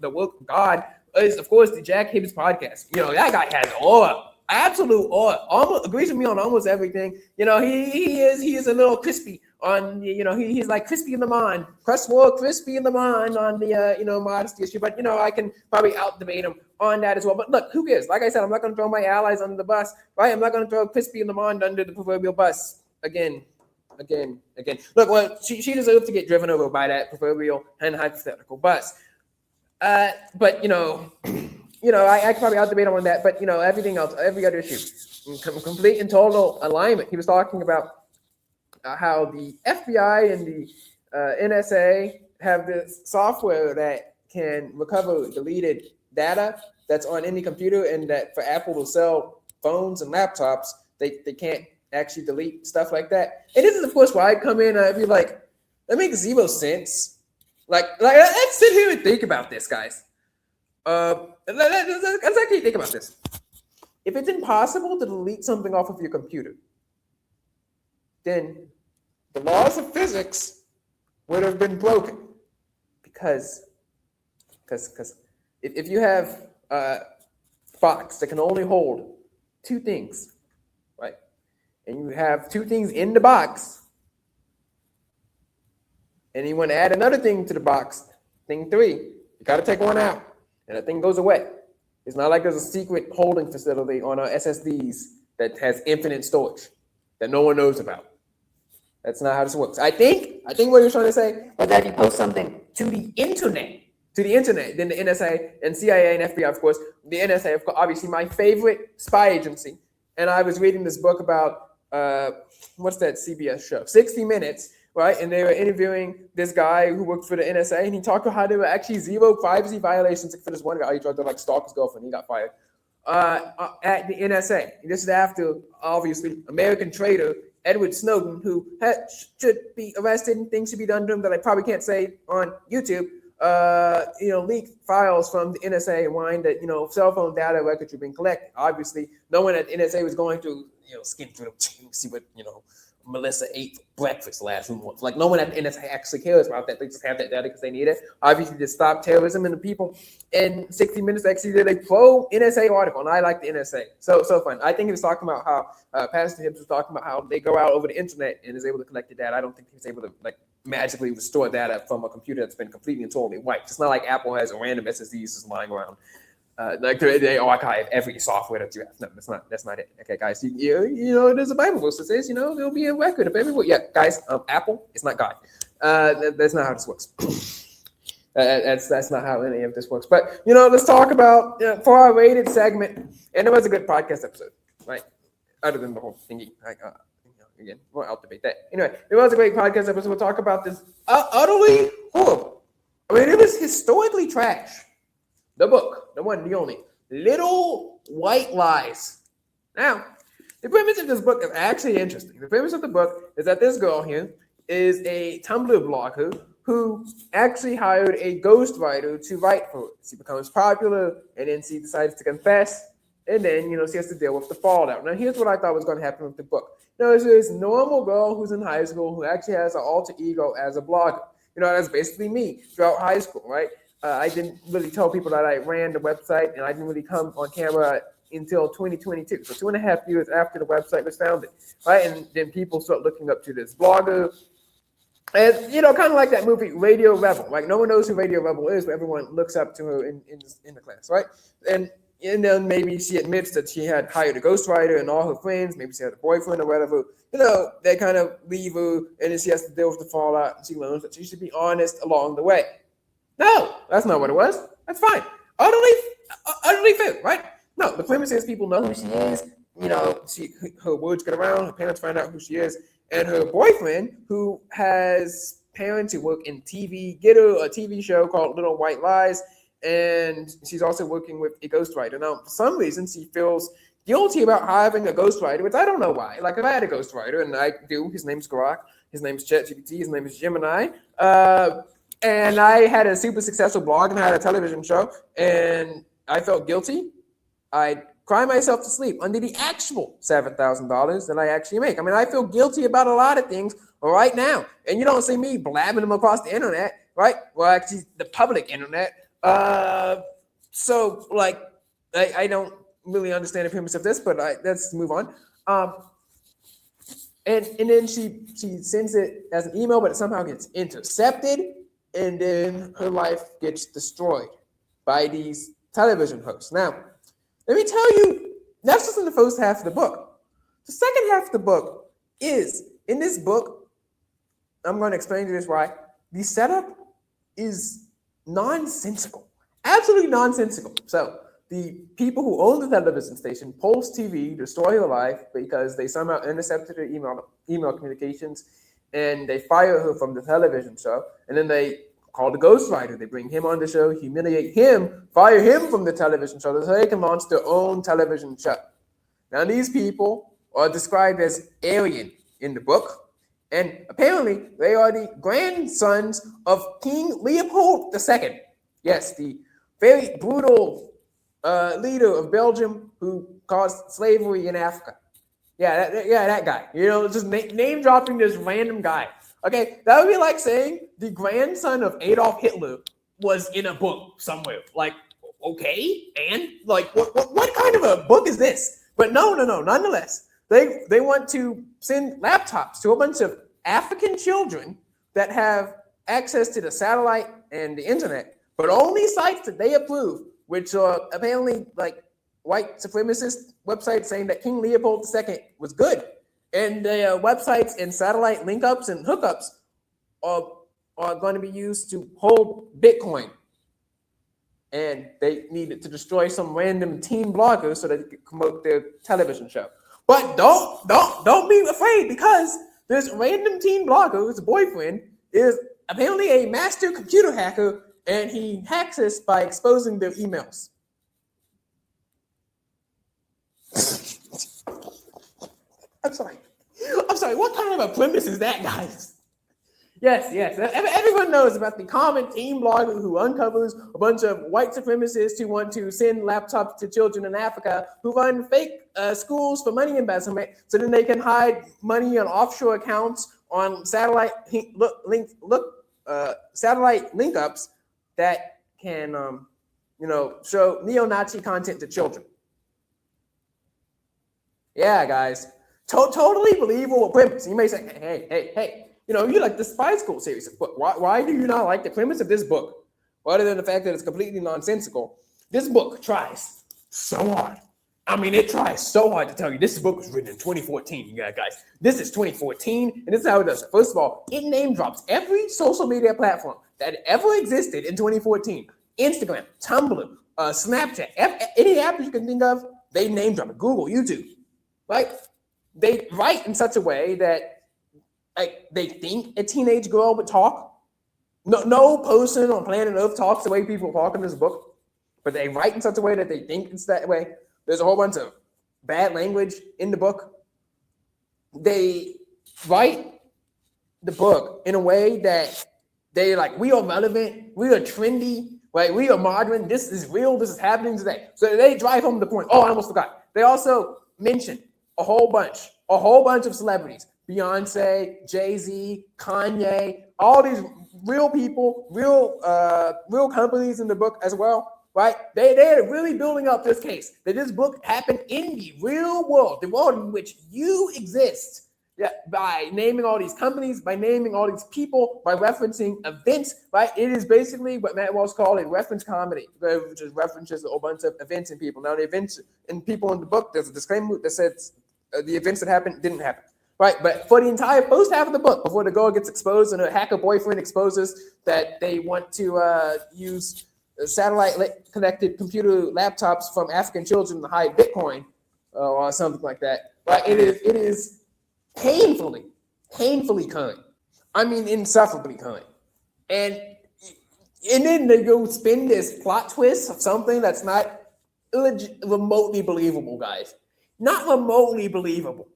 the work of God, is, of course, the Jack Hibbs podcast. You know, that guy has aura. Absolute aura. Almost agrees with me on almost everything. You know, he is a little crispy on, you know, he's like crispy in the mind, crispy in the mind on the you know, modesty issue. But, you know, I can probably out debate him on that as well. But look, who cares? Like I said, I'm not going to throw my allies under the bus, right? I'm not going to throw crispy in the mind under the proverbial bus again. Look, well, she deserves to get driven over by that proverbial and hypothetical bus. But, you know, I could probably out debate him on that, but, you know, everything else, every other issue, complete and total alignment. He was talking about how the FBI and the NSA have this software that can recover deleted data that's on any computer, and that for Apple to sell phones and laptops, they can't actually delete stuff like that. And this is, of course, why I come in and I'd be like, that makes zero sense. Like let's sit here and think about this, guys. Let's actually think about this. If it's impossible to delete something off of your computer, then the laws of physics would have been broken. Because if you have a box that can only hold two things, right? And you have two things in the box, and you want to add another thing to the box, thing 3, you got to take one out, and that thing goes away. It's not like there's a secret holding facility on our SSDs that has infinite storage that no one knows about. That's not how this works. I think what you're trying to say was that you post something to the internet, then the NSA and CIA and FBI, of course, the NSA, of course, obviously my favorite spy agency. And I was reading this book about, what's that CBS show? 60 Minutes. Right, and they were interviewing this guy who worked for the NSA, and he talked about how there were actually zero privacy violations for this one guy. He tried to like stalk his girlfriend. He got fired at the NSA. This is after, obviously, American traitor Edward Snowden, who should be arrested and things should be done to him that I probably can't say on YouTube, leaked files from the NSA and whined that, cell phone data records were being collected. Obviously, no one at the NSA was going to, skim through them to see what, Melissa ate for breakfast last month. Like, no one at the NSA actually cares about that. They just have that data because they need it. Obviously, to stop terrorism, and the people in 60 Minutes actually did a pro-NSA article, and I like the NSA. So fun. I think he was talking about how Pastor Hibbs was talking about how they go out over the internet and is able to collect the data. I don't think he's able to, magically restore data from a computer that's been completely and totally wiped. It's not like Apple has a random SSDs just lying around. They archive every software that you have. No, that's not it. Okay, guys, there's a Bible verse that says, there'll be a record of every word. Yeah, guys, Apple, it's not God. That's not how this works. That's not how any of this works. But, let's talk about, for our rated segment, and it was a good podcast episode, right? Other than the whole thingy. Again, I'll debate that. Anyway, it was a great podcast episode. We'll talk about this utterly horrible. I mean, it was historically trash. The book, the one, the only, Little White Lies. Now, the premise of this book is actually interesting. The premise of the book is that this girl here is a Tumblr blogger who actually hired a ghostwriter to write for her. She becomes popular, and then she decides to confess, and then, she has to deal with the fallout. Now, here's what I thought was going to happen with the book. There's this normal girl who's in high school who actually has an alter ego as a blogger. That's basically me throughout high school, right? I didn't really tell people that I ran the website, and I didn't really come on camera until 2022. So 2.5 years after the website was founded, right? And then people start looking up to this blogger. And, kind of like that movie, Radio Rebel. Like, no one knows who Radio Rebel is, but everyone looks up to her in the class, right? And then maybe she admits that she had hired a ghostwriter and all her friends, maybe she had a boyfriend or whatever, they kind of leave her, and then she has to deal with the fallout, and she learns that she should be honest along the way. No, that's not what it was. That's fine. Utterly fair, right? No, the premise is people know who she is. Her words get around, her parents find out who she is, and her boyfriend, who has parents who work in TV, get her a TV show called Little White Lies, and she's also working with a ghostwriter. Now, for some reason, she feels guilty about having a ghostwriter, which I don't know why. Like, if I had a ghostwriter, and I do, his name's Grok, his name's ChatGPT, his name is Gemini, and I had a super successful blog and I had a television show, and I felt guilty, I'd cry myself to sleep under the actual $7,000 that I actually make. I mean, I feel guilty about a lot of things right now, and you don't see me blabbing them across the internet, right? Well, actually, the public internet. So, I don't really understand the premise of this, but let's move on. And then she sends it as an email, but it somehow gets intercepted, and then her life gets destroyed by these television hosts. Now, let me tell you, that's just in the first half of the book. The second half of the book is, in this book, I'm going to explain to you this why, the setup is nonsensical. Absolutely nonsensical. So the people who own the television station, Pulse TV, destroy her life because they somehow intercepted her email communications, and they fire her from the television show. And then they call the ghostwriter. They bring him on the show, humiliate him, fire him from the television show so they can launch their own television show. Now, these people are described as alien in the book, and apparently they are the grandsons of King Leopold II. Yes, the very brutal leader of Belgium who caused slavery in Africa. That guy. Just name dropping this random guy. Okay, that would be like saying the grandson of Adolf Hitler was in a book somewhere. Like, okay, and what kind of a book is this? But no. Nonetheless, they want to send laptops to a bunch of African children that have access to the satellite and the internet, but only sites that they approve, which are apparently white supremacist websites saying that King Leopold II was good. And the websites and satellite link-ups and hookups are going to be used to hold Bitcoin. And they needed to destroy some random teen bloggers so that they could promote their television show. But don't be afraid, because this random teen blogger, his boyfriend, is apparently a master computer hacker, and he hacks us by exposing their emails. I'm sorry. I'm sorry, what kind of a premise is that, guys? Yes. Everyone knows about the common teen blogger who uncovers a bunch of white supremacists who want to send laptops to children in Africa who run fake schools for money embezzlement so then they can hide money on offshore accounts on satellite satellite link ups that can show neo-Nazi content to children. Yeah, guys, totally believable premise. You may say, hey. You like the spy school series, but why do you not like the premise of this book? Other than the fact that it's completely nonsensical, this book tries so hard. I mean, it tries so hard to tell you this book was written in 2014, guys. This is 2014, and this is how it does it. First of all, it name drops every social media platform that ever existed in 2014. Instagram, Tumblr, Snapchat, any app you can think of, they name drop it. Google, YouTube, right? They write in such a way that they think a teenage girl would talk. No person on planet Earth talks the way people talk in this book, but they write in such a way that they think it's that way. There's a whole bunch of bad language in the book. They write the book in a way that they like, we are relevant, we are trendy, right? We are modern, this is real, this is happening today. So they drive home the point. Oh, I almost forgot. They also mention a whole bunch of celebrities. Beyonce, Jay-Z, Kanye, all these real people, real companies in the book as well, right? They're really building up this case that this book happened in the real world, the world in which you exist, by naming all these companies, by naming all these people, by referencing events, right? It is basically what Matt Walsh called a reference comedy, which is references a whole bunch of events and people. Now, the events and people in the book, there's a disclaimer that says the events that happened didn't happen. Right, but for the entire first half of the book, before the girl gets exposed and her hacker boyfriend exposes that they want to use satellite-connected computer laptops from African children to hide Bitcoin or something like that, right? It is painfully kind. I mean, insufferably kind. And then they go spin this plot twist of something that's not remotely believable, guys. Not remotely believable.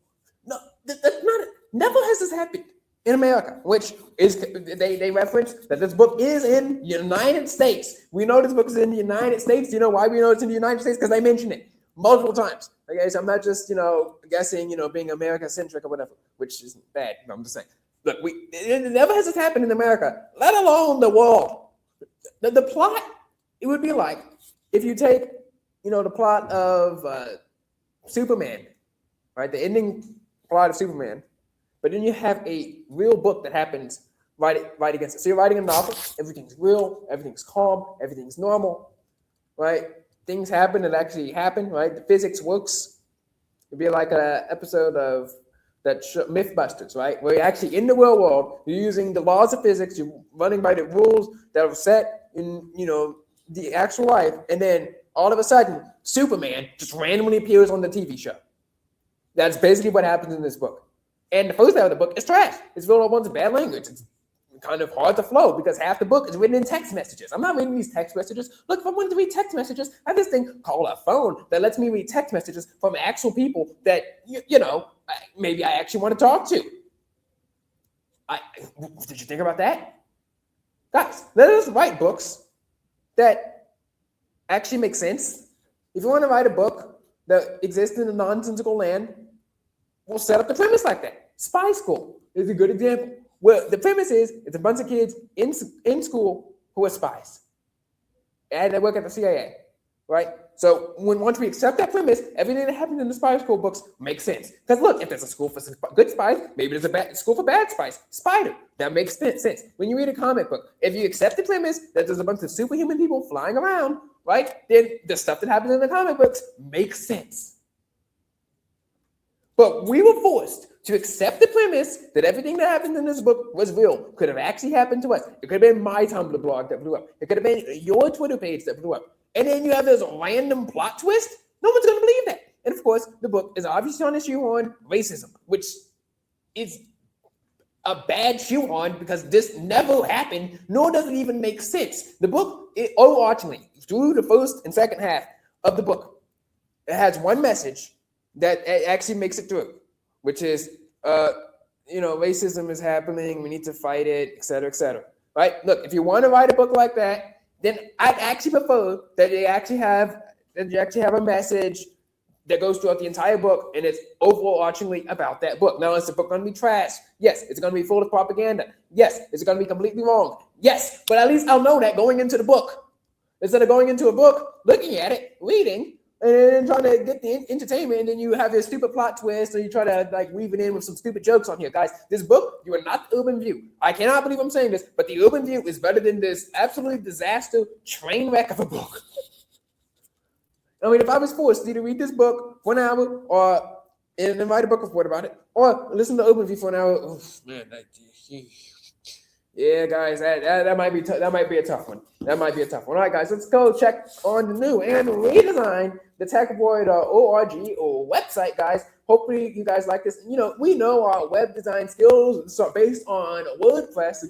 No, that's not. Never has this happened in America, which is they reference that this book is in the United States. We know this book is in the United States. You know why we know it's in the United States? Because they mention it multiple times. Okay, so I'm not just guessing, being America centric or whatever, which isn't bad. I'm just saying. Look, it never has this happened in America, let alone the world. The plot, it would be like if you take the plot of Superman, right? The ending plot of Superman, but then you have a real book that happens right against it. So you're writing a novel, everything's real, everything's calm, everything's normal, right? Things happen that actually happen, right? The physics works. It'd be like an episode of that Mythbusters, right? Where you're actually in the real world, you're using the laws of physics, you're running by the rules that are set in, the actual life, and then all of a sudden, Superman just randomly appears on the TV show. That's basically what happens in this book. And the first half of the book is trash. It's filled with a bunch of bad language. It's kind of hard to flow because half the book is written in text messages. I'm not reading these text messages. Look, if I wanted to read text messages, I have this thing called a phone that lets me read text messages from actual people that, maybe I actually want to talk to. Did you think about that? Guys, let us write books that actually make sense. If you want to write a book that exists in a nonsensical land, we'll set up the premise like that. Spy School is a good example. Well, the premise is it's a bunch of kids in school who are spies, and they work at the CIA, right? So once we accept that premise, everything that happens in the spy school books makes sense. Because look, if there's a school for good spies, maybe there's a school for bad spies. Spider, that makes sense. When you read a comic book, if you accept the premise that there's a bunch of superhuman people flying around, right, then the stuff that happens in the comic books makes sense. But we were forced to accept the premise that everything that happened in this book was real, could have actually happened to us. It could have been my Tumblr blog that blew up. It could have been your Twitter page that blew up. And then you have this random plot twist. No one's going to believe that. And of course, the book is obviously on a shoehorn racism, which is a bad shoehorn because this never happened, nor does it even make sense. The book, overarchingly, through the first and second half of the book, it has one message that actually makes it through, which is racism is happening. We need to fight it, et cetera, et cetera. Right? Look, if you want to write a book like that, then I'd actually prefer that you actually have a message that goes throughout the entire book, and it's overarchingly about that book. Now, is the book going to be trash? Yes. Is it going to be full of propaganda? Yes. Is it going to be completely wrong? Yes. But at least I'll know that going into the book. Instead of going into a book, looking at it, reading, and then trying to get the entertainment, and then you have this stupid plot twist, and you try to like weave it in with some stupid jokes on here. Guys, this book, you are not the Urban View. I cannot believe I'm saying this, but the Urban View is better than this absolutely disaster train wreck of a book. I mean, if I was forced to either read this book for an hour and write a book report about it, or listen to Urban View for an hour, yeah, guys, that might be that might be a tough one. That might be a tough one. All right, guys, let's go check on the new and redesigned TheTechBoy.org or website, guys. Hopefully, you guys like this. We know our web design skills are based on WordPress.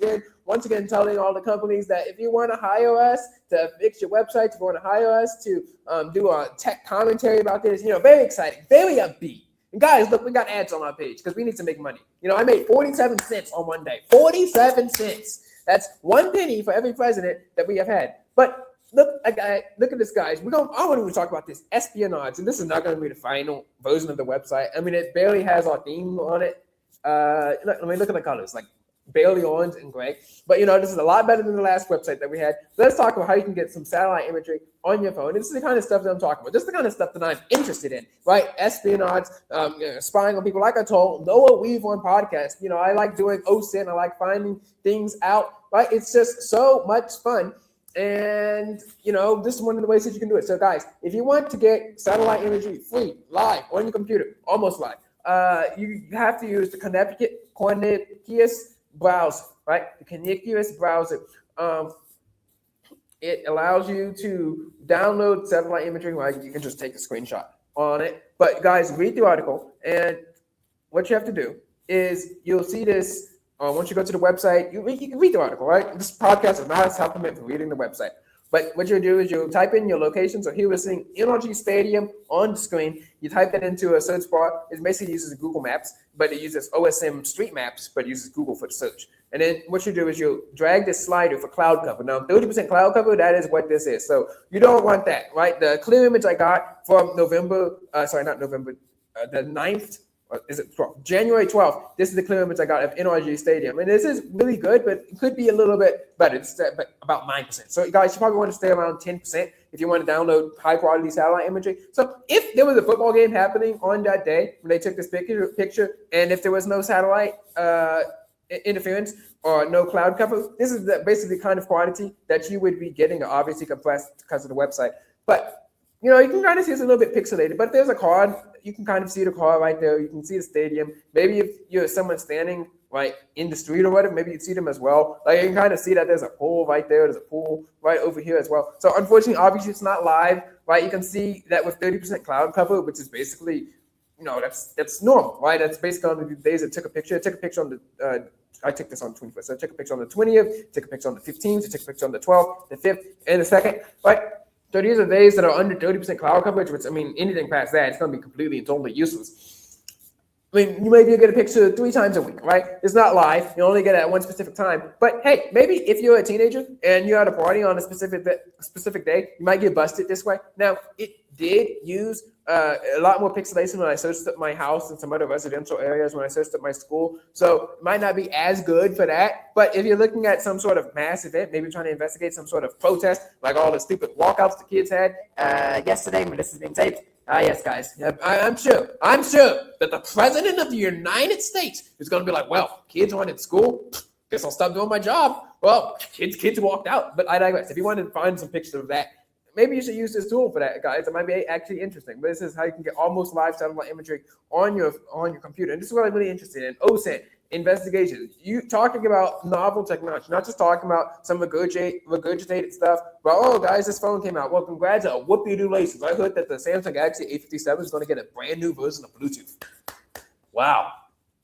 Once again, telling all the companies that if you want to hire us to fix your website, if you want to hire us to do a tech commentary about this, very exciting, very upbeat. And guys, look, we got ads on our page because we need to make money. I made 47 cents on one day. 47 cents. That's 1 penny for every president that we have had. But look at this, guys. I want to talk about this espionage, and this is not going to be the final version of the website. I mean, it barely has our theme on it. Let me look at the colors, like barely orange and gray. But this is a lot better than the last website that we had. Let's talk about how you can get some satellite imagery on your phone. This is the kind of stuff that I'm talking about. This is the kind of stuff that I'm interested in, right? Espionage, spying on people. Like I told Noah Weave on podcast, I like doing OSINT. I like finding things out, right? It's just so much fun. And, this is one of the ways that you can do it. So, guys, if you want to get satellite imagery free, live, on your computer, almost live, you have to use the Connecticut browser, right? The Connecticut browser. It allows you to download satellite imagery, right? You can just take a screenshot on it. But guys, read the article, and what you have to do is you'll see this. Once you go to the website, you can read the article, right? This podcast is not a supplement for reading the website. But what you'll do is you'll type in your location. So here we're seeing NRG Stadium on the screen. You type that into a search bar. It basically uses Google Maps, but it uses OSM Street Maps, but it uses Google for the search. And then what you do is you drag this slider for cloud cover. Now, 30% cloud cover, that is what this is. So you don't want that, right? The clear image I got from the 9th, is it 12th? January 12th. This is the clear image I got of NRG Stadium. And this is really good, but it could be a little bit better. It's about 9%. So, guys, you probably want to stay around 10% if you want to download high-quality satellite imagery. So, if there was a football game happening on that day when they took this picture, and if there was no satellite interference or no cloud cover, this is basically the kind of quality that you would be getting, obviously compressed because of the website. But you can kind of see it's a little bit pixelated, but if there's a card, you can kind of see the car right there. You can see the stadium. Maybe if you're someone standing right in the street or whatever, maybe you'd see them as well. Like you can kind of see that there's a pool right there. There's a pool right over here as well. So unfortunately, obviously it's not live, right? You can see that with 30% cloud cover, which is basically, that's normal, right? That's basically on the days it took a picture. I took a picture on the I took this on the 21st. So I took a picture on the 20th, took a picture on the 15th, I took a picture on the 12th, the 5th, and the 2nd, right? So these are days that are under 30% cloud coverage, which, anything past that, it's going to be completely and totally useless. You maybe get a picture 3 times a week, right? It's not live. You only get it at one specific time. But, hey, maybe if you're a teenager and you're at a party on a specific day, you might get busted this way. Now, it did use a lot more pixelation when I searched up my house and some other residential areas when I searched up my school. So it might not be as good for that. But if you're looking at some sort of mass event, maybe trying to investigate some sort of protest, like all the stupid walkouts the kids had yesterday when this is being taped. Yes, guys. I'm sure that the president of the United States is going to be like, well, kids aren't in school. Guess I'll stop doing my job. Well, kids walked out. But I digress. If you want to find some pictures of that, maybe you should use this tool for that, guys. It might be actually interesting. But this is how you can get almost live satellite imagery on your computer. And this is what I'm really interested in. OSINT, investigation. You talking about novel technology, not just talking about some regurgitated stuff. But, oh, guys, this phone came out. Well, congrats, whoopie-doo-laces. I heard that the Samsung Galaxy A57 is going to get a brand new version of Bluetooth. Wow.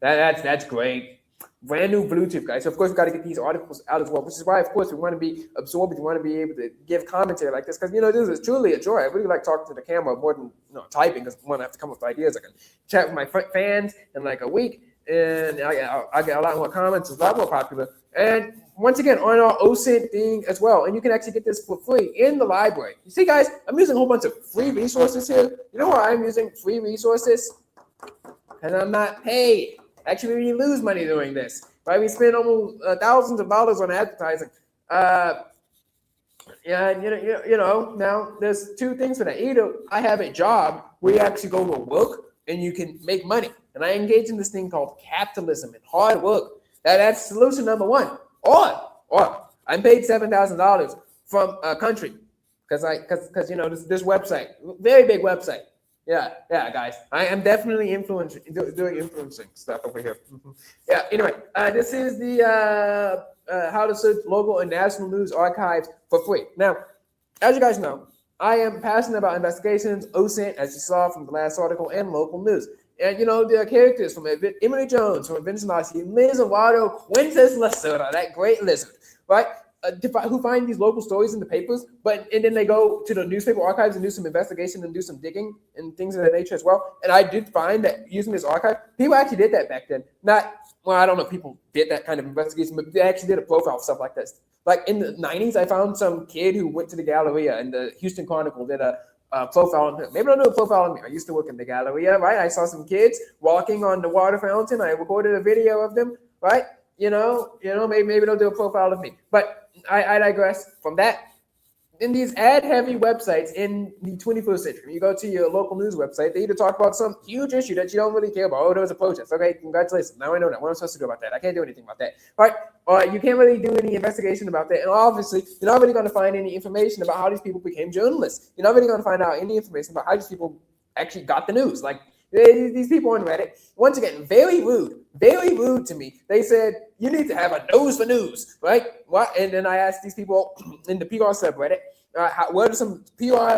That's great. Brand new Bluetooth, guys. So, of course, we've got to get these articles out as well, which is why, of course, we want to be absorbed. We want to be able to give commentary like this because, this is truly a joy. I really like talking to the camera more than typing because I want to have to come up with ideas. I can chat with my fans in like a week. and I get a lot more comments. It's a lot more popular. And once again, on our OSINT thing as well. And you can actually get this for free in the library. You see, guys, I'm using a whole bunch of free resources here. You know why I'm using free resources? Because I'm not paid. Actually, we lose money doing this. Right? We spend almost thousands of dollars on advertising. And now there's two things for that. Either I have a job where you actually go to work and you can make money. And I engage in this thing called capitalism and hard work. That's solution number one. Or I'm paid $7,000 from a country because this website, very big website. Yeah, guys, I am definitely doing influencing stuff over here. Yeah. Anyway, this is the how to search local and national news archives for free. Now, as you guys know, I am passionate about investigations, OSINT, as you saw from the last article, and local news. And there are characters from Emily Jones, from Vincent Odyssey, Liz Eduardo, Quintus Lacerda, that great lizard, right? Who find these local stories in the papers, and then they go to the newspaper archives and do some investigation and do some digging and things of that nature as well. And I did find that using this archive, people actually did that back then. I don't know if people did that kind of investigation, but they actually did a profile of stuff like this. Like in the 90s, I found some kid who went to the Galleria, and the Houston Chronicle did a profile on him. Maybe don't do a profile on me. I used to work in the Galleria, right? I saw some kids walking on the water fountain. I recorded a video of them, right? Maybe don't do a profile of me. But I digress from that. In these ad-heavy websites in the 21st century, you go to your local news website, they either talk about some huge issue that you don't really care about. Oh, there was a protest. Okay, congratulations. Now I know that. What am I supposed to do about that? I can't do anything about that. Right? Or you can't really do any investigation about that. And obviously, you're not really going to find any information about how these people became journalists. You're not really going to find out any information about how these people actually got the news. Like these people on Reddit, once again, very rude to me. They said, you need to have a nose for news, right? What? And then I asked these people in the PR subreddit, what are some PR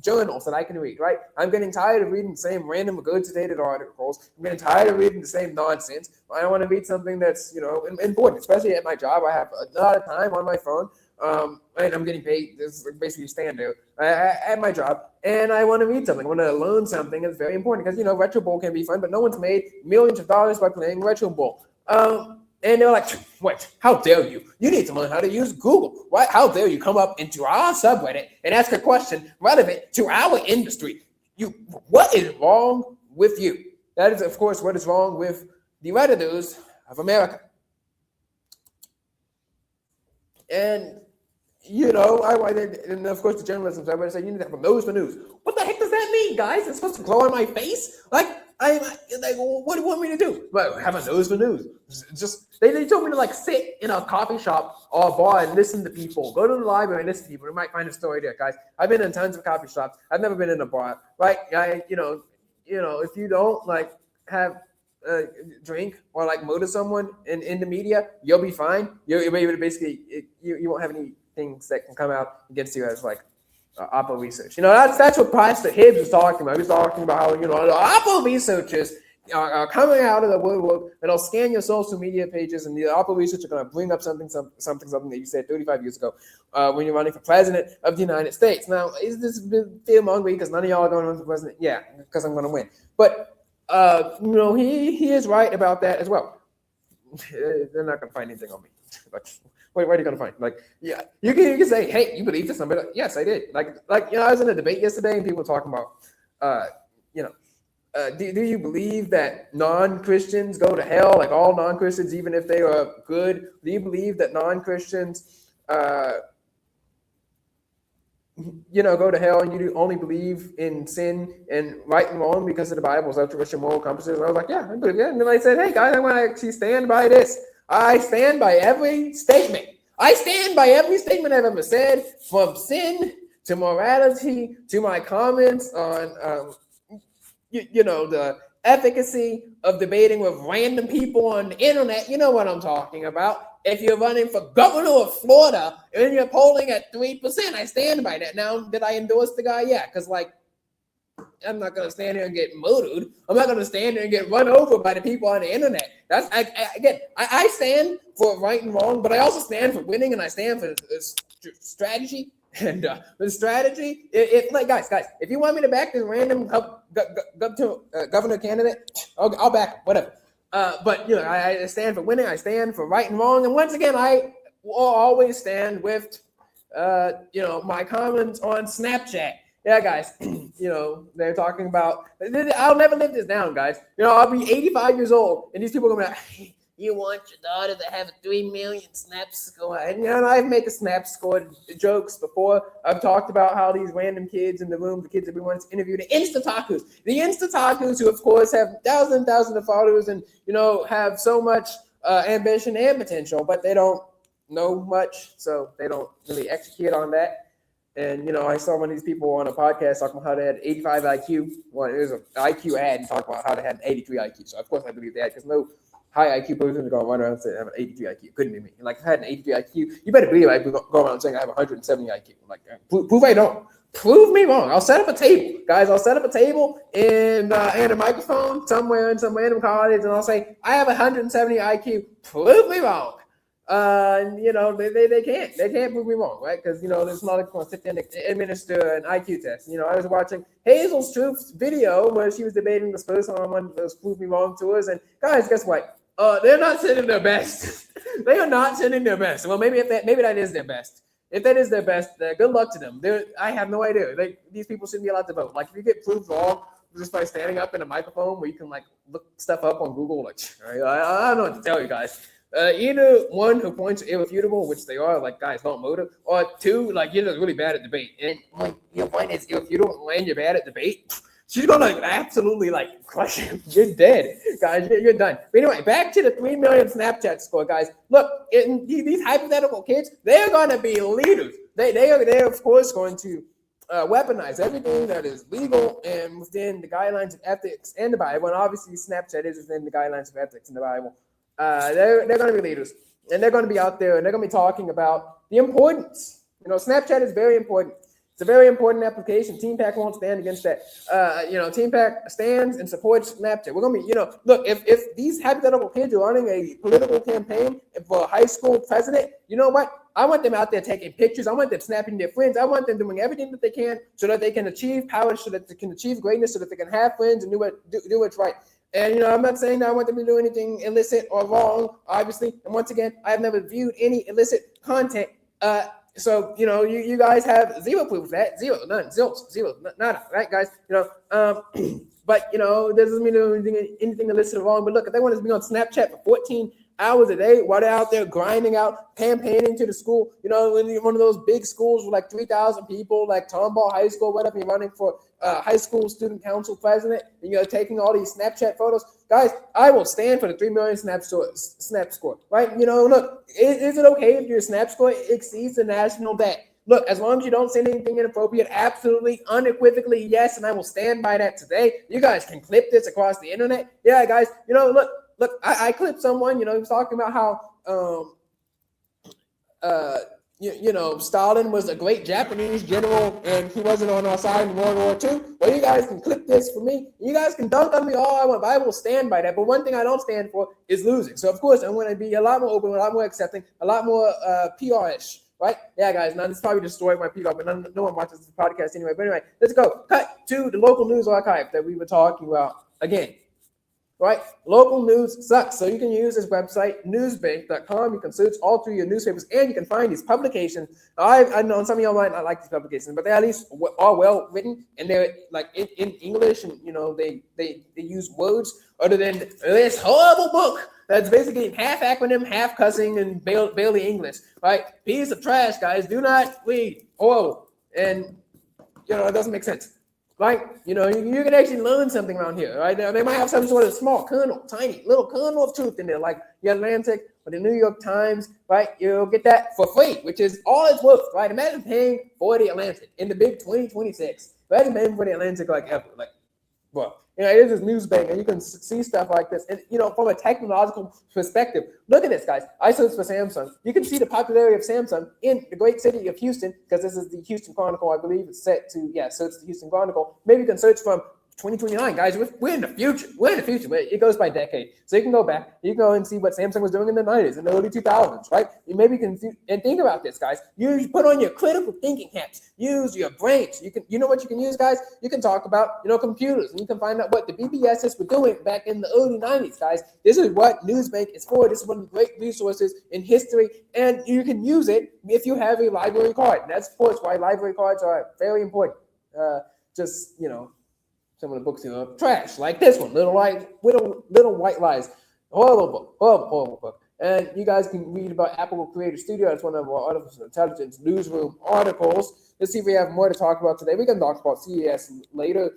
journals that I can read, right? I'm getting tired of reading the same random regurgitated articles. I'm getting tired of reading the same nonsense. I want to read something that's, important, especially at my job. I have a lot of time on my phone. And I'm getting paid. This is basically stand there at my job, and I want to read something. I want to learn something. It's very important because Retro Bowl can be fun, but no one's made millions of dollars by playing Retro Bowl. And they're like, "What? How dare you? You need to learn how to use Google. Why? How dare you come up into our subreddit and ask a question relevant to our industry? What is wrong with you?" That is, of course, what is wrong with the Redditors of America. And and of course the journalism side, I say you need to have a nose for news. What the heck does that mean, guys? It's supposed to glow on my face? What do you want me to do? Have a nose for news. Just they told me to sit in a coffee shop or a bar and listen to people. Go to the library and listen to people. You might find a story there, guys. I've been in tons of coffee shops. I've never been in a bar. Right? If you don't have drink or murder someone in the media, you'll be fine. You'll be able to basically you won't have any things that can come out against you as Oppo research. That's what Patriot Hibbs was talking about. He was talking about how the Oppo researchers are coming out of the woodwork, and they'll scan your social media pages, and the Oppo research are going to bring up something that you said 35 years ago when you're running for president of the United States. Now, is this fear-mongering because none of y'all are going to run for president? Yeah, because I'm going to win. But he is right about that as well. They're not going to find anything on me. What are you going to find? You can say, hey, you believe this? I'm like, yes, I did. I was in a debate yesterday, and people were talking about, do you believe that non-Christians go to hell? All non-Christians, even if they are good? Do you believe that non-Christians, go to hell, and you only believe in sin and right and wrong because of the Bible's ultra moral compasses? And I was like, yeah, I believe that. And then I said, hey, guys, I want to actually stand by this. I stand by every statement. I stand by every statement I've ever said, from sin to morality to my comments on, the efficacy of debating with random people on the internet. You know what I'm talking about. If you're running for governor of Florida and you're polling at 3%, I stand by that. Now, did I endorse the guy? Yeah, because I'm not going to stand here and get murdered. I'm not going to stand here and get run over by the people on the internet. That's I stand for right and wrong, but I also stand for winning, and I stand for strategy. And the strategy, guys, if you want me to back this random governor candidate, I'll back him, whatever. But I stand for winning. I stand for right and wrong. And once again, I will always stand with my comments on Snapchat. Yeah, guys, they're talking about, I'll never live this down, guys. I'll be 85 years old, and these people are going to be like, you want your daughter to have a 3 million snap score. And, I've made the snap score jokes before. I've talked about how these random kids in the room, the kids that we once interviewed, the Insta-takus, who, of course, have thousands and thousands of followers and, have so much ambition and potential, but they don't know much, so they don't really execute on that. And, I saw one of these people on a podcast talking about how they had 85 IQ. Well, it was an IQ ad and talking about how they had an 83 IQ. So, of course, I believe that because no high IQ person is going to run around and say I have an 83 IQ. Couldn't be me. Like, if I had an 83 IQ, you better believe I'd go around saying I have 170 IQ. Like, prove I don't. Prove me wrong. I'll set up a table. Guys, I'll set up a table and a microphone somewhere in some random college, and I'll say, I have 170 IQ. Prove me wrong. They can't prove me wrong, right? Because, there's not going to sit there and administer an IQ test. I was watching Hazel's Truth's video where she was debating this person on one of those prove me wrong tours. And guys, guess what? They're not sending their best. They are not sending their best. Well, maybe that is their best. If that is their best, good luck to them. I have no idea. These people shouldn't be allowed to vote. Like, if you get proved wrong just by standing up in a microphone where you can, like, look stuff up on Google, like, I don't know what to tell you guys. Either one, who points are irrefutable, which they are, like, guys, don't motive, or two, like, you're just really bad at debate. And when your point is irrefutable and you're bad at debate, she's gonna absolutely crush you. You're dead, guys. You're done. But anyway, back to the 3 million Snapchat score, guys. Look, these hypothetical kids, they're gonna be leaders. They're of course going to weaponize everything that is legal and within the guidelines of ethics and the Bible. And obviously, Snapchat is within the guidelines of ethics and the Bible. They're going to be leaders, and they're going to be out there, and they're going to be talking about the importance. Snapchat is very important. It's a very important application. Team Pack won't stand against that. Team Pack stands and supports Snapchat. We're going to be, look, if these hypothetical kids are running a political campaign for a high school president, you know what? I want them out there taking pictures. I want them snapping their friends. I want them doing everything that they can so that they can achieve power, so that they can achieve greatness, so that they can have friends and do what's right. And, I'm not saying that I want them to do anything illicit or wrong, obviously. And once again, I have never viewed any illicit content. So, you guys have zero proof of that. Zero, none, zilch, zero, nada, right, guys? But, doesn't mean they're doing anything illicit or wrong. But look, if they want to be on Snapchat for 14 hours a day while they're out there grinding out, campaigning to the school, in one of those big schools with like 3,000 people, like Tomball High School, whatever, you're running for high school student council president, and you're taking all these Snapchat photos. Guys, I will stand for the 3 million snap score, right? Look, is it okay if your snap score exceeds the national debt? Look, as long as you don't say anything inappropriate, absolutely, unequivocally, yes, and I will stand by that today. You guys can clip this across the internet. Yeah, guys, look, I clipped someone, he was talking about how, Stalin was a great Japanese general and he wasn't on our side in World War II. Well, you guys can clip this for me. You guys can dunk on me all I want, but I will stand by that. But one thing I don't stand for is losing. So, of course, I'm going to be a lot more open, a lot more accepting, a lot more PR-ish. Right? Yeah, guys. Now, this probably destroyed my PR, but no one watches this podcast anyway. But anyway, let's go. Cut to the local news archive that we were talking about again. Right? Local news sucks. So you can use this website, newsbank.com. You can search all through your newspapers, and you can find these publications. I know some of y'all might not like these publications, but they at least are well written, and they're like in English, and they use words other than this horrible book that's basically half acronym, half cussing, and barely English. Right? Piece of trash, guys. Do not read. Oh, and it doesn't make sense. Right? You can actually learn something around here, right? They might have some sort of small kernel, tiny little kernel of truth in there, like the Atlantic or the New York Times, right? You'll get that for free, which is all it's worth, right? Imagine paying for the Atlantic in the big 2026. Imagine paying for the Atlantic like ever. Like, well, it is this Newsbank, and you can see stuff like this. And, from a technological perspective, look at this, guys. I searched for Samsung. You can see the popularity of Samsung in the great city of Houston, because this is the Houston Chronicle, I believe. It's set to, so it's the Houston Chronicle. Maybe you can search from 2029, guys. We're in the future. We're in the future. But it goes by decade. So you can go back. You can go and see what Samsung was doing in the 90s and the early 2000s, right? You maybe can and think about this, guys. You put on your critical thinking hats. Use your brains. You know what you can use, guys? You can talk about, computers, and you can find out what the BBSs were doing back in the early 90s, guys. This is what Newsbank is for. This is one of the great resources in history, and you can use it if you have a library card. And that's, of course, why library cards are very important. Some of the books, trash, like this one, Little White Lies. Horrible book. And you guys can read about Apple Creator Studio. It's one of our artificial intelligence newsroom articles. Let's see if we have more to talk about today. We can talk about CES later.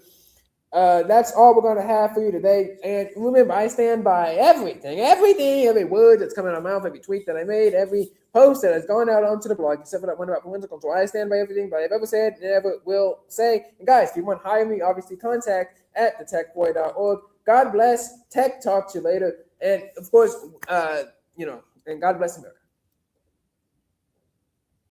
That's all we're going to have for you today. And remember, I stand by everything, every word that's coming out of my mouth, every tweet that I made, every post that has gone out onto the blog, except for that one about political control. I stand by everything that I've ever said and ever will say. And guys, if you want to hire me, obviously contact at thetechboy.org. God bless. Tech talk to you later. And of course, and God bless America.